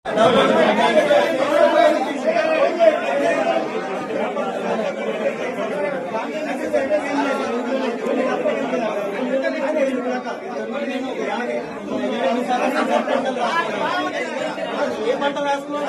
ఏ పంట వేసుకున్నా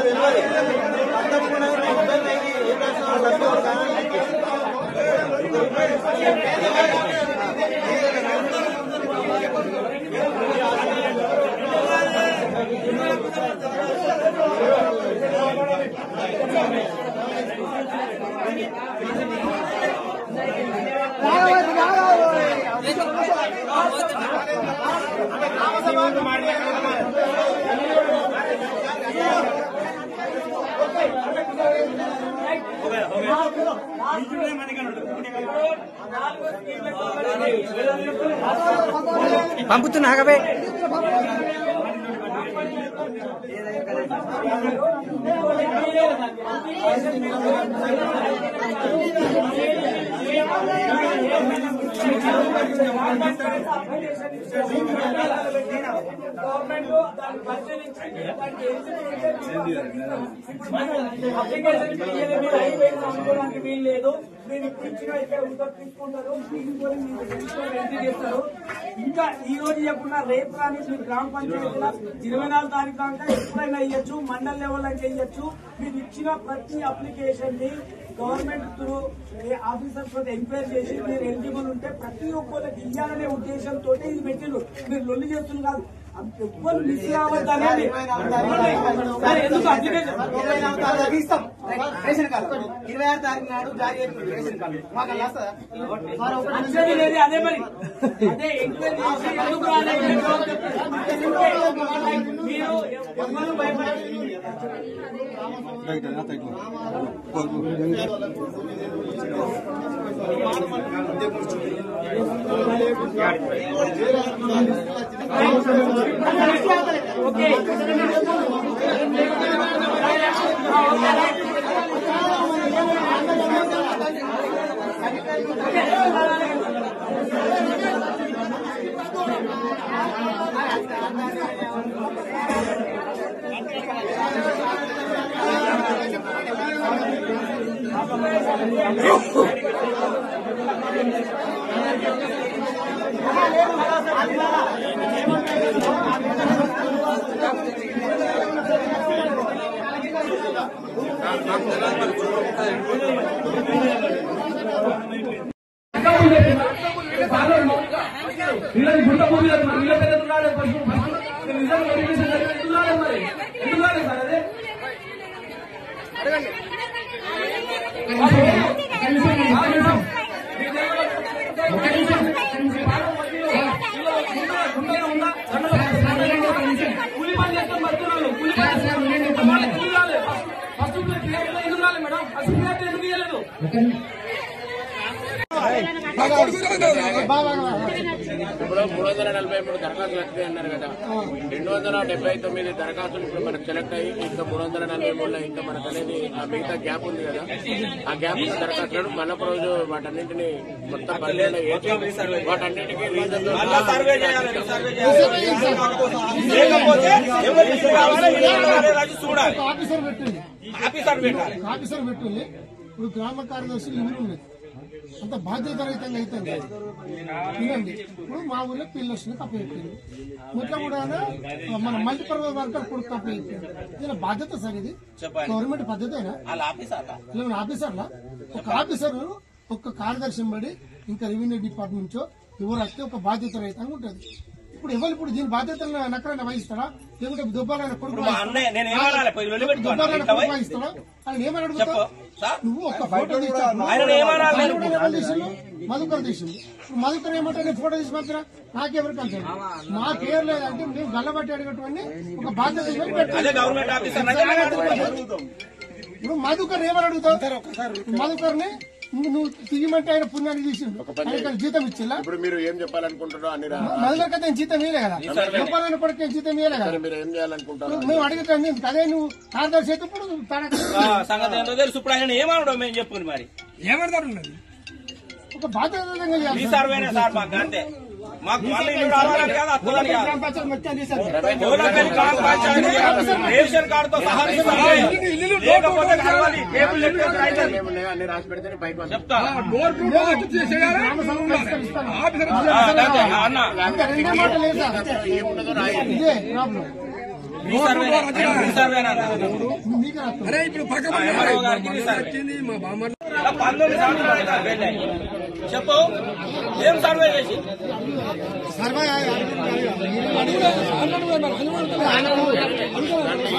పంపుతున్నా ఆగవే అప్లికేషన్ వీలు లేదు. మీరు ఇప్పుడు ఇచ్చిన ఇక్కడ తీసుకుంటారు, ఎంట్రీ చేస్తారు. ఇంకా ఈ రోజు చెప్పకుండా రేపు కానీ మీరు గ్రామ పంచాయతీలో 24 తారీఖు దాకా ఎప్పుడైనా ఇవ్వచ్చు, మండల్ లెవెల్ అయితే ఇవ్వచ్చు. మీరు ఇచ్చిన ప్రతి అప్లికేషన్ ని గవర్నమెంట్ త్రూ ఆఫీసర్స్ తోటి ఎంక్వైరీ చేసి మీరు ఎలిజిబుల్ ఉంటే ప్రతి ఒక్కరికి ఇవ్వాలనే ఉద్దేశంతో ఇది పెట్టిండ్రు. మీరు లొల్లి చేస్తున్నారు కాదు, ఎవ్వరు మిస్ కావద్దని. ఎందుకు అప్లికేషన్ ఇస్తాం రేషన్ కార్డు 26 తారీఖు నాడు జారీ రేషన్ కార్డు మాకు లేదు. అదే మరి అదే ఎంక్వైరీ చేసి ఎందుకు రాలేదు మీరు ఎవ్వరు భయపడాలి. ఓకే ఇప్పుడు 343 దరఖాస్తులు వస్తాయి అన్నారు కదా. 279 దరఖాస్తులు ఇప్పుడు మనకు సెలెక్ట్ అయ్యి ఇంకా 343లో ఇంకా మనకు అనేది ఆ మిగతా గ్యాప్ ఉంది కదా. ఆ గ్యాప్ ఉన్న దరఖాస్తులను మళ్ళొక రోజు వాటన్నింటినీ మొత్తం పరిధిలో వాటన్నింటికీ రీజన్ ఆఫీసర్ పెట్టుంది. ఇప్పుడు గ్రామ కార్యదర్శులు ఇల్లు ఉన్నాయి, అంత బాధ్యతారహితంగా అవుతుంది. ఇదండి ఇప్పుడు మా ఊళ్ళో పిల్లలు వస్తుంది తప్పు అయిపోయింది. ఇట్లా కూడా మన మల్టీపర్పస్ వర్కర్ కొడుకు తప్పు అయిపోయింది. దీని బాధ్యత సార్, ఇది గవర్నమెంట్ పద్ధతేనా? ఆఫీసర్లా ఒక ఆఫీసర్ ఒక కార్యదర్శి బడి ఇంకా రెవెన్యూ డిపార్ట్మెంట్ నుంచో ఎవరు వస్తే ఒక బాధ్యత రహితంగా ఉంటుంది. ఇప్పుడు ఎవరు ఇప్పుడు దీని బాధ్యతలను నక్కరైనా వహిస్తాడా, లేకుంటే దుబ్బారైన కొడుకు వహిస్తాడా? ఆయన ఏమని అడుగుతావు? నువ్వు ఒక ఫోటో మధుకర్ తీసింది. మధుకర్ ఏమంటే నేను ఫోటో తీసి మాత్రం నాకెవరు కలిసి మా పేరు లేదంటే మేము గల్లబట్టి అడిగేటువంటి ఒక బాధ్యత. ఇప్పుడు మధుకర్ ఏమని అడుగుతావు? మధుకర్ని నువ్వు తీయమంటే ఆయన పుణ్యాన్ని తీసిండు, ఆయన జీతం ఇచ్చిందా? ఇప్పుడు మీరు ఏం చెప్పాలనుకుంటున్నారో అన్ని మధుకర్ కదా జీతం ఇయ్యలే కదా, రూపాయల కొడుకు జీతం ఇయ్యలే కదా. మీరు ఏం చేయాలనుకుంటారు? మేము అడుగుతాం అదే నువ్వు కార్యదర్శి అయితే ఇప్పుడు సంగతి ఏంటో తెలుసు. ఇప్పుడు ఆయన ఏమనడం మేము చెప్పుకుని మరి ఏమడతాడు ఒక బాధ్యత సర్వేనే సార్ మాకు అంతే. మాకు మళ్ళీ ఇల్లు రావాలని కాదు, అత్తులని కాదు. గ్రామ పంచాయతీ మొత్తం తీశారు. గోలపల్లి గ్రామ పంచాయతీ రేషన్ కార్డుతో సహా లేకపోతే కావాలి. టేబుల్ లెక్క అన్ని రాసి పెడితే పైకి వస్తాం. చెప్తా గ్రామ అన్న రెండే మాటలు లేదు సార్. ఏముండదో రాయి. ఇదే ప్రాబ్లం. మీ సర్వేనా మీకు రాస్తాం. ఎంఆర్ఓ గారికి మీ సర్వే 19 సంవత్సరాలు అవుతారు పెళ్ళి. చెప్పు ఏం సర్వే చేసి సర్వే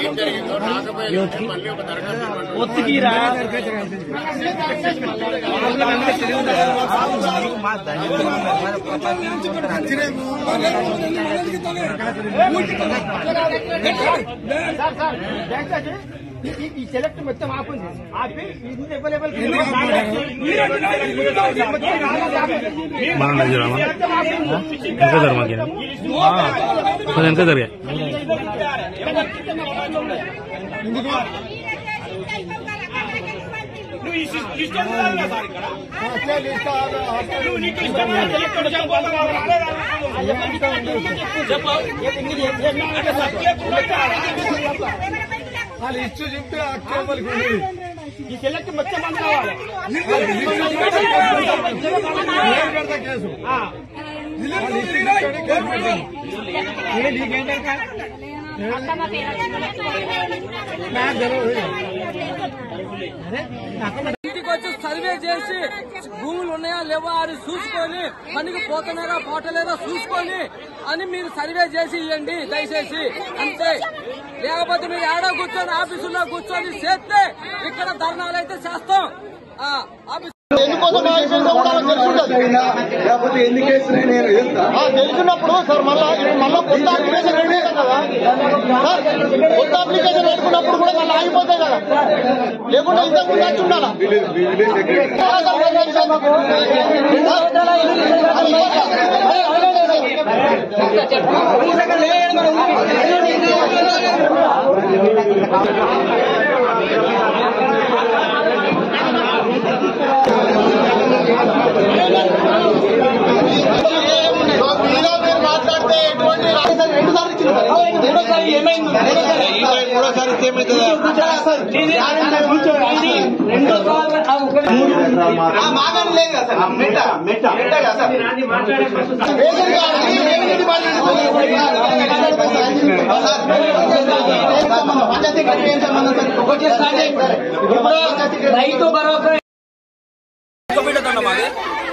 ఏం జరిగిందో రాకపోయేది మళ్ళీ ఒక దరఖాస్తు ఈ సెలెక్ట్ మొత్తం ఆపండి. ఆపి ఇది అవైలబుల్ ఎంత జరిగాయి నువ్వు ఈ ఇష్టం సార్ ఇక్కడ నువ్వు నీకు ఇష్టం చెప్పు అంటే సబ్జెక్ట్ వాళ్ళు ఇచ్చు చెప్తే ఈ సెలెక్ట్ మొత్తం మంది కావాలి. కేసు ఇంటికి వచ్చి సర్వే చేసి భూములు ఉన్నాయా లేవా అని చూసుకొని పనికి పోతున్నారా పోటలేదా చూసుకొని అని మీరు సర్వే చేసి ఇవ్వండి దయచేసి అంతే. లేకపోతే మీరు ఏడా కూర్చొని ఆఫీసులో కూర్చొని చేస్తే ఇక్కడ ధర్నాలు అయితే చేస్తాం. ఎందుకోసం లేకపోతే ఎన్ని కేసులు తెలుసున్నప్పుడు సార్ మళ్ళా కొత్త అప్లికేషన్ రెడీ కదా సార్. కొత్త అప్లికేషన్ పెట్టుకున్నప్పుడు కూడా మళ్ళీ ఆగిపోతాయి కదా, లేకుంటే ఇంతకు ముందు వచ్చి ఉండాలా. మాట్లాడితే ఎటువంటి రెండుసార్లు ఇచ్చింది రెండోసారి ఏమైంది? మూడోసారి ఏమైతుంది? మాగాని లేదు కదా సార్. మెట్ట కదా సార్. పంచాయతీ ఏం సంబంధం sir? Rythu Bharosa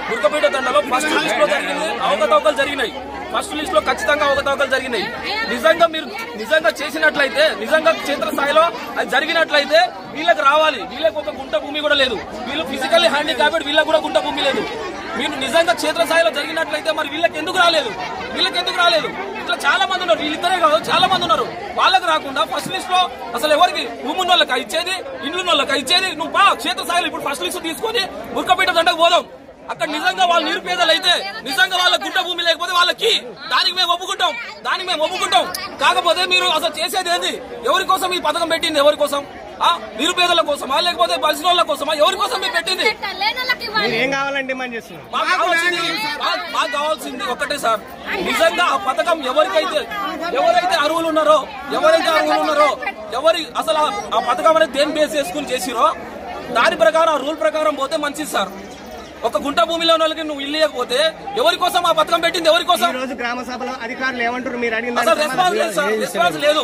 దుర్గపేట దండలో first list లో జరిగింది అవకతవకలు జరిగినాయి. ఫస్ట్ లిస్ట్ లో ఖచ్చితంగా అవకతవకలు జరిగినాయి. నిజంగా మీరు నిజంగా చేసినట్లయితే, నిజంగా క్షేత్రస్థాయిలో అది జరిగినట్లయితే వీళ్ళకి రావాలి. వీళ్ళకి ఒక గుంట భూమి కూడా లేదు. వీళ్ళు ఫిజికల్లీ హ్యాండిక్యాప్డ్, వీళ్ళకి కూడా గుంట భూమి లేదు. మీరు నిజంగా క్షేత్రస్థాయిలో జరిగినట్లయితే మరి వీళ్ళకి ఎందుకు రాలేదు? ఇట్లా చాలా మంది ఉన్నారు. వీళ్ళిద్దరే కాదు, చాలా మంది ఉన్నారు. వాళ్ళకి రాకుండా ఫస్ట్ లిస్ట్ లో అసలు ఎవరికి భూమి ఉన్న వాళ్ళకి ఇచ్చేది, ఇండ్లు ఉన్న వాళ్ళకి ఇచ్చేది. నువ్వు బా క్షేత్రస్థాయిలో ఇప్పుడు ఫస్ట్ లిస్ట్ తీసుకొని దుర్గపేట దండకు పోదాం. అక్కడ నిజంగా వాళ్ళు నిరుపేదలు అయితే, నిజంగా వాళ్ళ గుంట భూమి లేకపోతే వాళ్ళకి దానికి మేము ఒప్పుకుంటాం. కాకపోతే మీరు అసలు చేసేది ఏంది? ఎవరి కోసం ఈ పథకం పెట్టింది? ఎవరి కోసం? నిరుపేదల కోసమా లేకపోతే బలిసిన వాళ్ళ కోసమా? ఎవరి కోసం మీరు పెట్టింది? ఏం కావాలండి మనం చేస్తున్నాం. మాకు కావాల్సింది ఒకటే సార్, నిజంగా ఆ పథకం ఎవరైతే అర్హులు ఉన్నారో ఎవరి అసలు ఆ పథకం అనేది దేని బేస్ చేసుకుని చేసిరో దాని ప్రకారం, ఆ రూల్ ప్రకారం పోతే మంచిది సార్. ఒక గుంట భూమిలో వాళ్ళకి నువ్వు ఇల్లు ఇవ్వకపోతే ఎవరి కోసం ఆ పథకం పెట్టింది? ఎవరి కోసం? ఈ రోజు గ్రామ సభలో అధికారులు ఏమంటారు? మీరు అడిగిన రెస్పాన్స్ లేదు.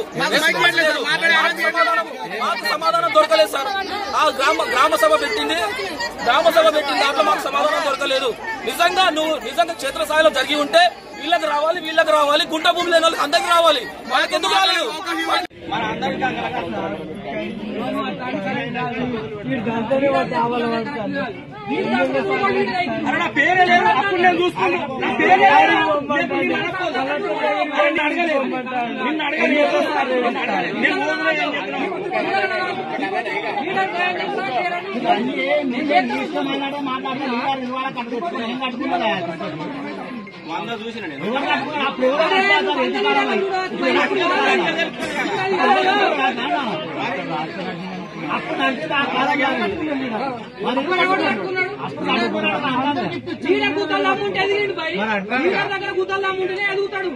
మాకు సమాధానం దొరకలేదు సార్. ఆ గ్రామ సభ పెట్టింది, దాంట్లో మాకు సమాధానం దొరకలేదు. నిజంగా క్షేత్రస్థాయిలో జరిగి ఉంటే వీళ్ళకి రావాలి, గుంట భూమి లేని వాళ్ళకి అందరికి రావాలి. వాళ్ళకి ఎందుకు రాలేదు? నా పేరే లేదు. అప్పుడు నేను చూసుకున్నాను. నా పేరే అడగలేదు. వంద చూసిన నేను గుద్దలు అమ్ముంటే ఎదిగిండు భయ్ దగ్గర గుద్దలు అమ్ముంటేనే ఎదుగుతాడు.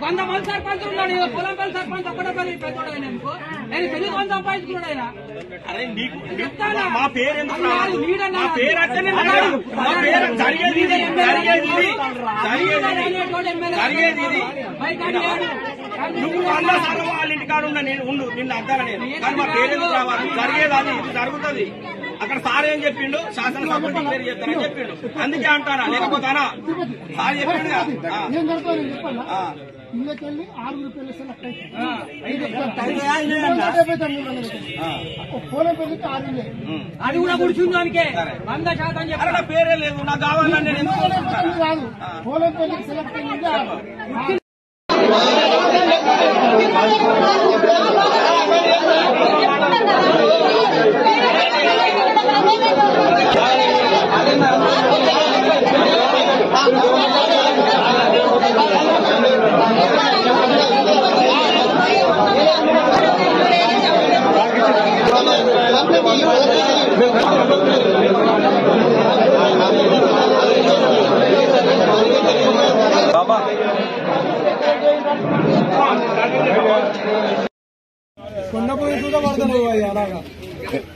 100 మంది సర్పంచ్ ఉన్నాడు, పొలంపల్లి సర్పంచ్ ఒక్కడే పని పెద్దోడు అనుకో, నేను తెలియదు 100 సంపాదించుకున్నాడు ఆయన. మా పేరు ఎందుకు మా పేరు అట్టనే జరిగేది నువ్వు అన్న సార్ వాళ్ళ ఇంటికాడ ఉన్న నేను ఉండు నిన్ను అద్దాల నేను కానీ మా పేరు ఎందుకు రావాలి? జరిగేది అది ఇది జరుగుతుంది. అక్కడ సార్ ఏం చెప్పిండు, శాసనసభ డిక్లేర్ చేస్తారని చెప్పిండు. అందుకే అంటారా లేకపోతానా? సార్ చెప్పిండు ఇళ్ళకెళ్ళి 6 రూపాయలు సెలెక్ట్ పోలం పెళ్లికి 6 అది కూడా కూర్చుందానికే 100% చెప్పారు. నా పేరే లేదు నాకు కావాలని నేను ఎందుకు రాదు. పోలం పెళ్లికి సెలెక్ట్ అయింది 6.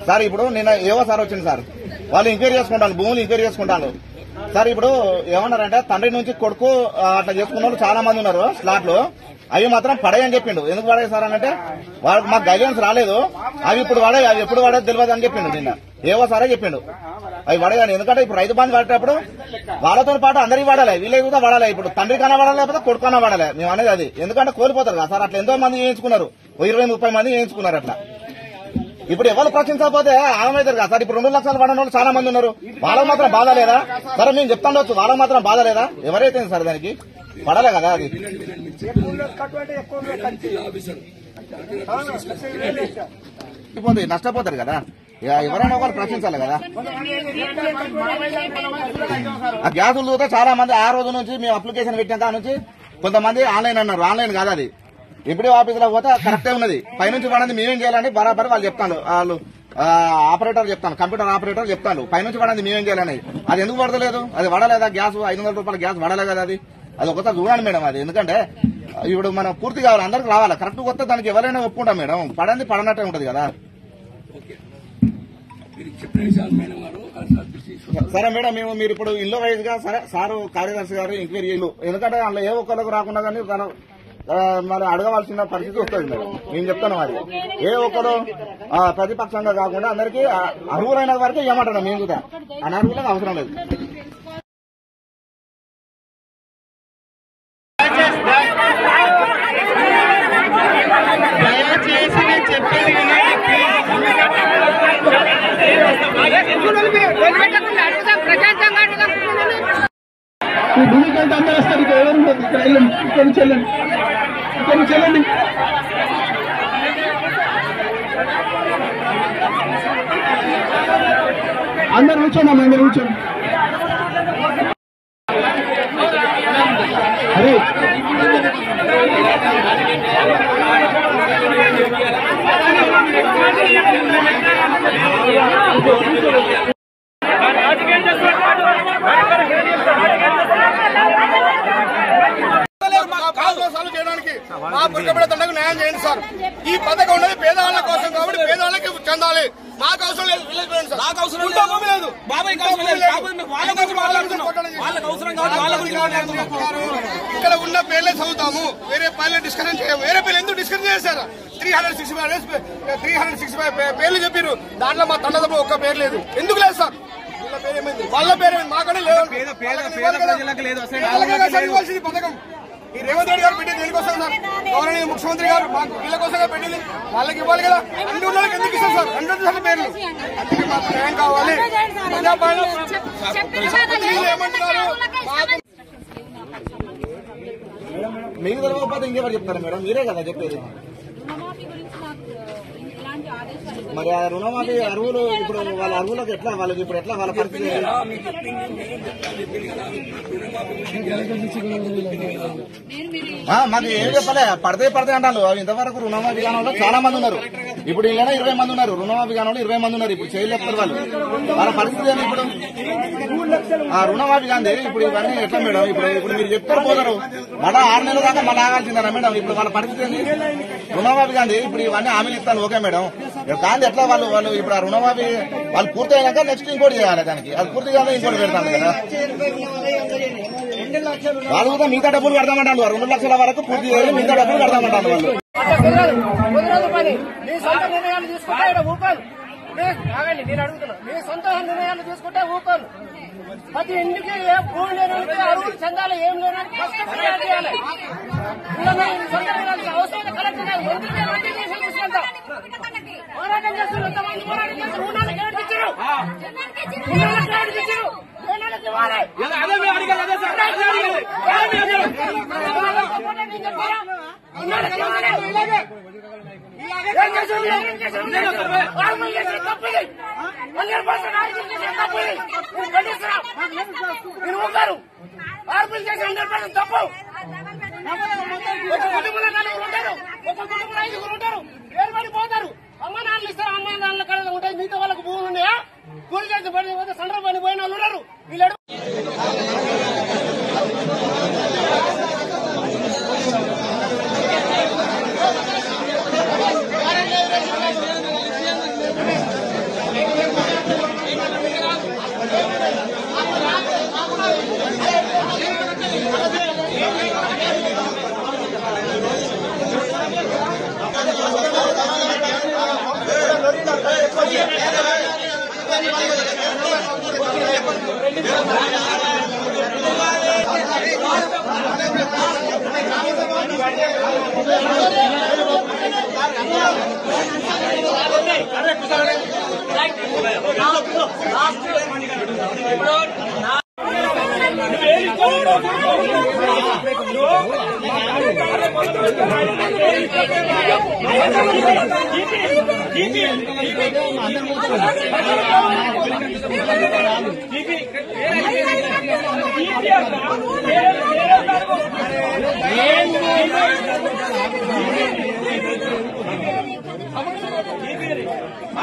సార్ ఇప్పుడు నిన్న ఏవో సార్ వచ్చింది సార్, వాళ్ళు ఎంక్వైరీ చేసుకుంటాను, భూములు ఎంక్వైరీ చేసుకుంటాను సార్. ఇప్పుడు ఏమన్నారంటే తండ్రి నుంచి కొడుకు అట్లా చేసుకున్న వాళ్ళు చాలా మంది ఉన్నారు స్లాట్లు, అవి మాత్రం పడేయని చెప్పిండు. ఎందుకు పడే సార్ అంటే వాళ్ళకి మాకు గైడెన్స్ రాలేదు, అవి ఇప్పుడు పడాయి, అవి ఎప్పుడు పడేది తెలియదు అని చెప్పిండు. నిన్న ఏవో సారే చెప్పిండు అవి పడేయని. ఎందుకంటే ఇప్పుడు రైతు బంధు పడేటప్పుడు వాళ్ళతో పాటు అందరికి పడాలి, వీళ్ళకి కూడా పడాలి. ఇప్పుడు తండ్రి కన్నా పడాలి, లేకపోతే కొడుకు కన్నా పడాలి. మేము అనేది అది. ఎందుకంటే కోల్పోతారు కదా సార్, అట్లా ఎంతో మంది చేయించుకున్నారు, 20-30 మంది చేయించుకున్నారు అట్లా. ఇప్పుడు ఎవరు ప్రశ్నించకపోతే ఆగమవుతారు కదా సార్. ఇప్పుడు 2 లక్షలు పడిన వాళ్ళు చాలా మంది ఉన్నారు, వాళ్ళకి మాత్రం బాధ లేదా? సరే మేము చెప్తాండొచ్చు, వాళ్ళకి మాత్రం బాధ లేదా? ఎవరైతే సార్ దానికి పడాలే కదా అది. నష్టపోతారు కదా, ఎవరైనా ఒకరు ప్రశ్నించాలి కదా. ఆ గ్యాసులు చూస్తే చాలా మంది ఆ రోజు నుంచి మేము అప్లికేషన్ పెట్టిన నుంచి కొంతమంది ఆన్లైన్ అన్నారు, ఆన్లైన్ కాదు అది. ఎప్పుడో ఆఫీసులో పోతే కరెక్టే ఉన్నది, పైనుంచి పడింది మేమేం చేయాలని బరాబర్ వాళ్ళు చెప్తాను, వాళ్ళు ఆపరేటర్ చెప్తాను, కంప్యూటర్ ఆపరేటర్ చెప్తాను, పైనుంచి పడింది మేమేం చేయాలని. అది ఎందుకు పడతలేదు? అది పడలేదా గ్యాస్? 500 రూపాయల గ్యాస్ పడలే కదా అది. అది ఒకసారి చూడండి మేడం అది. ఎందుకంటే ఇప్పుడు మనం పూర్తి కావాలి, అందరికి రావాలి, కరెక్ట్ వస్తే దానికి ఎవరైనా ఒప్పుకుంటాం మేడం. పడంది పడనట్టే ఉంటది కదా. సరే మేడం, మేము మీరు ఇప్పుడు ఇల్లు వైజ్ గా సరే సారు కార్యదర్శి గారు ఎంక్వైరీ చేయలు, ఎందుకంటే అందులో ఏ ఒక్కరికి రాకుండా కానీ మనం అడగవలసిన పరిస్థితి వస్తుంది మేడం. నేను చెప్తాను మరి ఏ ఒక్కరు ప్రతిపక్షంగా కాకుండా అందరికీ అర్హులైన వరకే ఏమంటాను మేము కూడా, అనర్హులకు అవసరం లేదు. ఈ భూమికి అంతా అందరూ వస్తారు, ఇక్కడ ఎవరు ఉండదు, ఇక్కడ వెళ్ళండి, ఇక్కడ నుంచి వెళ్ళండి, ఇక్కడ నుంచి వెళ్ళండి. అందరు కూర్చోండి, అందరు కూర్చోండి. అరే చేయడానికి మా పురకబిడ్డ తండకు న్యాయం చేయండి సార్. ఈ పథకం ఉన్నది పేదవాళ్ళ కోసం కాబట్టి పేదవాళ్ళకి చెందాలి. మాకు అవసరం లేదు, నాకు అవసరం లేదు, బాబాయ్ ఇక్కడ ఉన్న పేర్లే చదువుతాము, వేరే పేర్లు డిస్కషన్ చేయము. వేరే పేర్లు ఎందుకు డిస్కషన్ చేశారు? 365 పేర్లు చెప్పారు, దాంట్లో మా తండ్రి ఒక్క పేరు లేదు. ఎందుకు లేదు సార్? వాళ్ళ పేరేమైంది, మాకనే లేదు. పథకం ఈ రేవంత్ రెడ్డి గారు పెట్టింది దేనికోసం సార్? గౌరవనీయ ముఖ్యమంత్రి గారు మాకు వీళ్ళ కోసంగా పెట్టింది, వాళ్ళకి ఇవ్వాలి కదా. అన్ని వాళ్ళకి ఎందుకు ఇస్తారు సార్? 100 పేర్లు. అందుకే మాకు న్యాయం కావాలి. ఏమంటున్నారు? మీకు తెలియకపోతే ఇంకెవరు చెప్తారు మేడం? మీరే కదా చెప్పేది. మరి ఆ రుణమాఫీ అర్హులు ఇప్పుడు వాళ్ళ అర్హులకు ఎట్లా, వాళ్ళకి ఇప్పుడు ఎట్లా వాళ్ళ పరిస్థితి? మాకు ఏం చెప్పలే, పడతాయి అంటారు. ఇంతవరకు రుణమాఫీ కాని చాలా మంది ఉన్నారు. ఇప్పుడు ఇలా 20 మంది ఉన్నారు, రుణమాఫీ కాని 20 మంది ఉన్నారు. ఇప్పుడు చేయలేకపోతారు వాళ్ళు. వాళ్ళ పరిస్థితి ఏంటి ఇప్పుడు? ఆ రుణమాఫీ కాంది ఇప్పుడు ఇవన్నీ ఎట్లా మేడం? ఇప్పుడు మీరు చెప్తారు పోతారు, మళ్ళా 6 నెలల దాకా మళ్ళీ ఆగాల్సిందా మేడం? ఇప్పుడు వాళ్ళ పరిస్థితి ఏంటి? రుణమాఫీ కాంది ఇప్పుడు ఇవన్నీ హామీలు ఇస్తాను, ఓకే మేడం. కాంది ఎట్లా వాళ్ళు ఇప్పుడు ఆ రుణమాఫీ వాళ్ళు పూర్తి అయ్యాక నెక్స్ట్ ఇంకోటి చేయాలి. దానికి అది పూర్తి కాదు ఇంకోటి పెడతాను కదా. వాళ్ళు కూడా మిగతా డబ్బులు కడతామంటారు. 2 లక్షల వరకు పూర్తి చేయాలి, మిగతా డబ్బులు కడతామంటారు వాళ్ళు. మీ సొంత నిర్ణయాలు తీసుకుంటే ఇక్కడ ఊకోను. ఆగండి, నేను అడుగుతున్నా. మీ సొంత నిర్ణయాలు తీసుకుంటే ఊకోను. ప్రతి ఇంటికి భూమి లేని అరువులు చెందాలి, ఏం లేని ఫస్ట్ ఫిర్యాదు చేయాలి. సొంత నిర్ణయాలు అవసరం కలెక్టర్ తీసుకుంటాం. పోరాటం చేస్తున్నారు, ఎంతమంది పోరాటం చేస్తారు. రుణాలకు ఎవరికి ఇచ్చారు? రుణాలకు ఎవరికి ఇచ్చారు? రుణాలకు ఇవ్వాలి. ఆర్పులు చేసి 100% తప్పు. ఒక కుటుంబంలో 4 ఉంటారు, ఒక కుటుంబంలో 5 ఉంటారు, ఏర్పడిపోతారు. అమ్మ నాన్నలు ఇస్తారు, అమ్మ నాన్నల కళ ఉంటాయి. మిగతా వాళ్ళకి భూములు ఉన్నాయా? కూలి చేసి పడిపోతే సండ్ర పని పోయిన వాళ్ళు ఉన్నారు. వీళ్ళు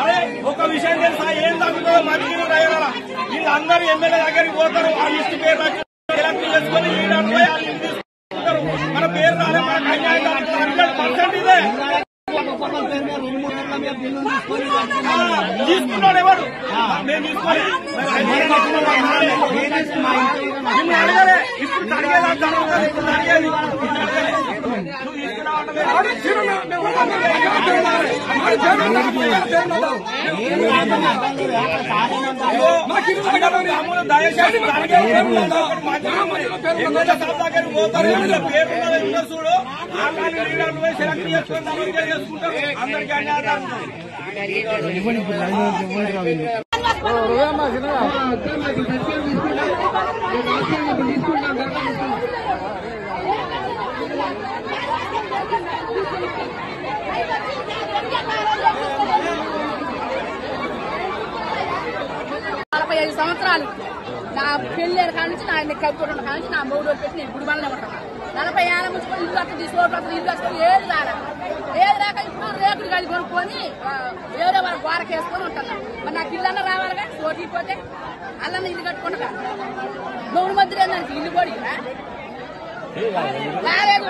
అరే ఒక విషయం తెలుసా? ఏం తగ్గుతుందో మంచిగా రాయాల. వీళ్ళందరూ ఎమ్మెల్యే దగ్గరికి పోతారు, ఆ లిస్టు పేరు సెలెక్ట్ చేసుకుని తీసుకుంటారు. మన పేరు రాలే, మన అన్యాయం 100% ఇదే. తీసుకున్నాడు ఎవరు? మేము తీసుకోవాలి. అడగలే. ఇప్పుడు తడిగేలా జరుగుతుంది. ఇప్పుడు తడిగేది నువ్వు దయచేసి పేరు చూడు. ఆ సెలెక్ట్ చేసుకొని చేసుకుంటారు. అందరికీ అన్యాయం. సంవత్సరాలు నా పెళ్ళి కానించి నా కప్పుకుంటున్న కానించి నా మూడో పెట్టి నేను గుడిమల్లనే ఉంటాను. 40 ఏళ్ళ ముంచుకొని ఇల్లు అట్లా తీసుకోవడం, ఇల్లు వచ్చుకొని ఏది రాక ఇప్పుడు రేకులు కలిగి కొనుక్కొని వేరే వాళ్ళ గోరకి వేసుకొని ఉంటాను. మరి నాకు ఇల్లన్నా రావాలిగా, పోతే అల్లన్న ఇల్లు కట్టుకుంటా. 3 మంది దానికి ఇల్లు కూడా రాలేదు.